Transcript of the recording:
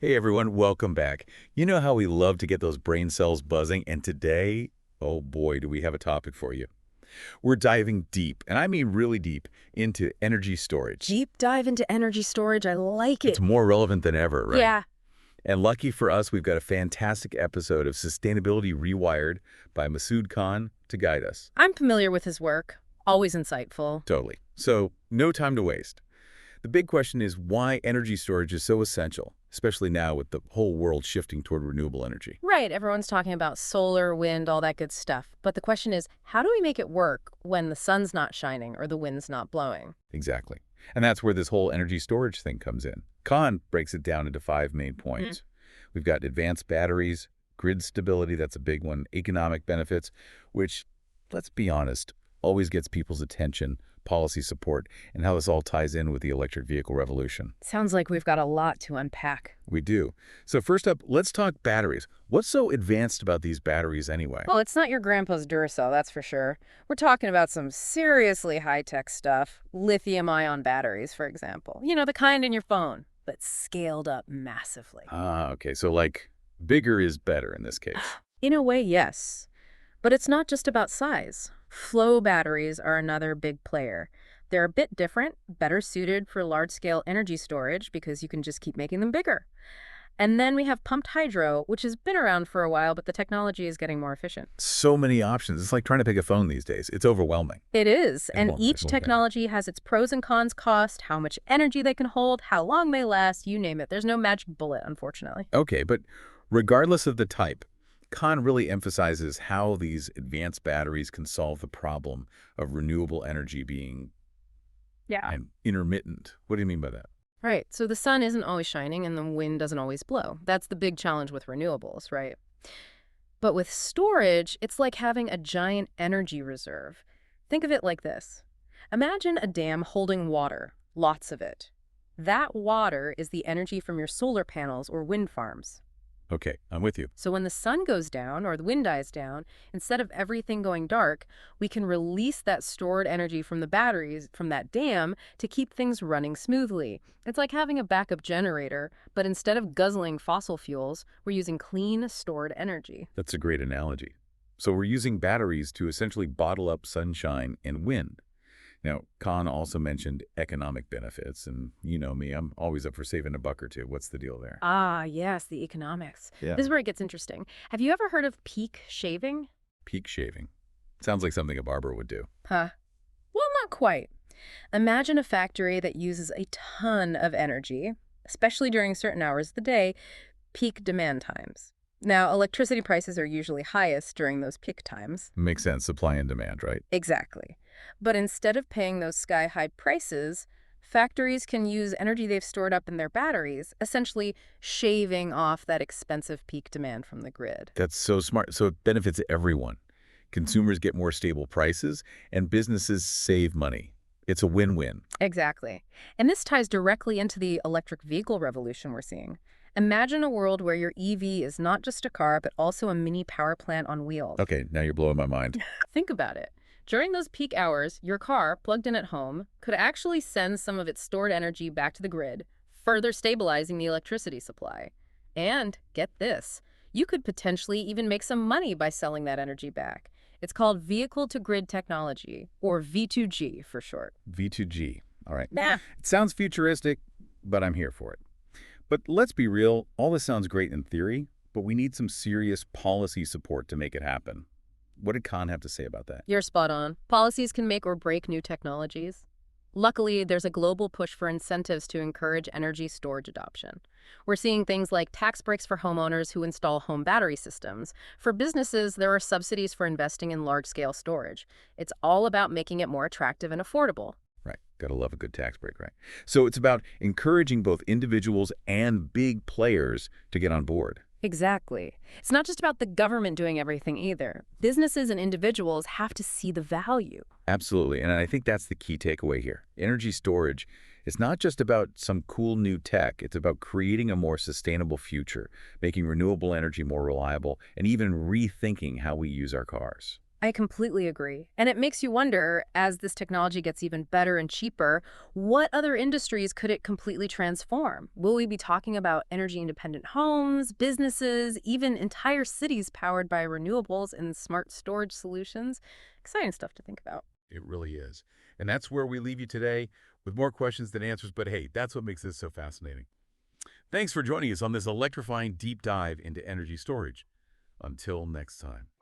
Hey everyone, welcome back. You know how we love to get those brain cells buzzing, and today, oh boy, do we have a topic for you. We're diving deep, and I mean really deep, into energy storage. Deep dive into energy storage. I like It's it. more relevant than ever, right? Yeah, And lucky for us, we've got a fantastic episode of Sustainability Rewired by Masood Khan to guide us. I'm familiar with his work. Always insightful. Totally. So, no time to waste. The big question is why energy storage is so essential, especially now with the whole world shifting toward renewable energy. Right, everyone's talking about solar, wind, all that good stuff. But the question is, how do we make it work when the sun's not shining or the wind's not blowing? Exactly. And that's where this whole energy storage thing comes in. Khan breaks it down into 5 main points. We've got advanced batteries, grid stability, that's a big one, economic benefits, which, let's be honest, always gets people's attention, policy support, and how this all ties in with the electric vehicle revolution. Sounds like we've got a lot to unpack. We do. So first up, let's talk batteries. What's so advanced about these batteries anyway? Well, it's not your grandpa's Duracell, that's for sure. We're talking about some seriously high-tech stuff. Lithium-ion batteries, for example. You know, the kind in your phone, but scaled up massively. Okay, so like bigger is better in this case. In a way, yes. But it's not just about size. Flow batteries are another big player. They're a bit different, better suited for large-scale energy storage because you can just keep making them bigger. And then we have pumped hydro, which has been around for a while, but the technology is getting more efficient. So many options. It's like trying to pick a phone these days. It's overwhelming. It is, and Well, each okay. technology has its pros and cons, cost, how much energy they can hold, how long they last, you name it. There's no magic bullet, unfortunately. Okay, but regardless of the type, Khan really emphasizes how these advanced batteries can solve the problem of renewable energy being Yeah. intermittent. What do you mean by that? Right. So the sun isn't always shining and the wind doesn't always blow. That's the big challenge with renewables, right? But with storage, it's like having a giant energy reserve. Think of it like this. Imagine a dam holding water, lots of it. That water is the energy from your solar panels or wind farms. Okay, I'm with you. So when the sun goes down or the wind dies down, instead of everything going dark, we can release that stored energy from the batteries from that dam to keep things running smoothly. It's like having a backup generator, but instead of guzzling fossil fuels, we're using clean, stored energy. That's a great analogy. So we're using batteries to essentially bottle up sunshine and wind. Now, Khan also mentioned economic benefits, and you know me, I'm always up for saving a buck or two. What's the deal there? Ah, yes, the economics. Yeah. This is where it gets interesting. Have you ever heard of peak shaving? Peak shaving. Sounds like something a barber would do. Huh. Well, not quite. Imagine a factory that uses a ton of energy, especially during certain hours of the day, peak demand times. Now, electricity prices are usually highest during those peak times. Makes sense, supply and demand, right? Exactly. But instead of paying those sky-high prices, factories can use energy they've stored up in their batteries, essentially shaving off that expensive peak demand from the grid. That's so smart. So it benefits everyone. Consumers get more stable prices, and businesses save money. It's a win-win. Exactly. And this ties directly into the electric vehicle revolution we're seeing. Imagine a world where your EV is not just a car, but also a mini power plant on wheels. Okay, now you're blowing my mind. Think about it. During those peak hours, your car, plugged in at home, could actually send some of its stored energy back to the grid, further stabilizing the electricity supply. And, get this, you could potentially even make some money by selling that energy back. It's called vehicle-to-grid technology, or V2G for short. V2G. All right. Nah. It sounds futuristic, but I'm here for it. But let's be real, all this sounds great in theory, but we need some serious policy support to make it happen. What did Khan have to say about that? You're spot on. Policies can make or break new technologies. Luckily, there's a global push for incentives to encourage energy storage adoption. We're seeing things like tax breaks for homeowners who install home battery systems. For businesses, there are subsidies for investing in large-scale storage. It's all about making it more attractive and affordable. Right. Gotta love a good tax break, right? So it's about encouraging both individuals and big players to get on board. Exactly. It's not just about the government doing everything either. Businesses and individuals have to see the value. Absolutely. And I think that's the key takeaway here. Energy storage is not just about some cool new tech. It's about creating a more sustainable future, making renewable energy more reliable, and even rethinking how we use our cars. I completely agree. And it makes you wonder, as this technology gets even better and cheaper, what other industries could it completely transform? Will we be talking about energy independent homes, businesses, even entire cities powered by renewables and smart storage solutions? Exciting stuff to think about. It really is. And that's where we leave you today with more questions than answers. But hey, that's what makes this so fascinating. Thanks for joining us on this electrifying deep dive into energy storage. Until next time.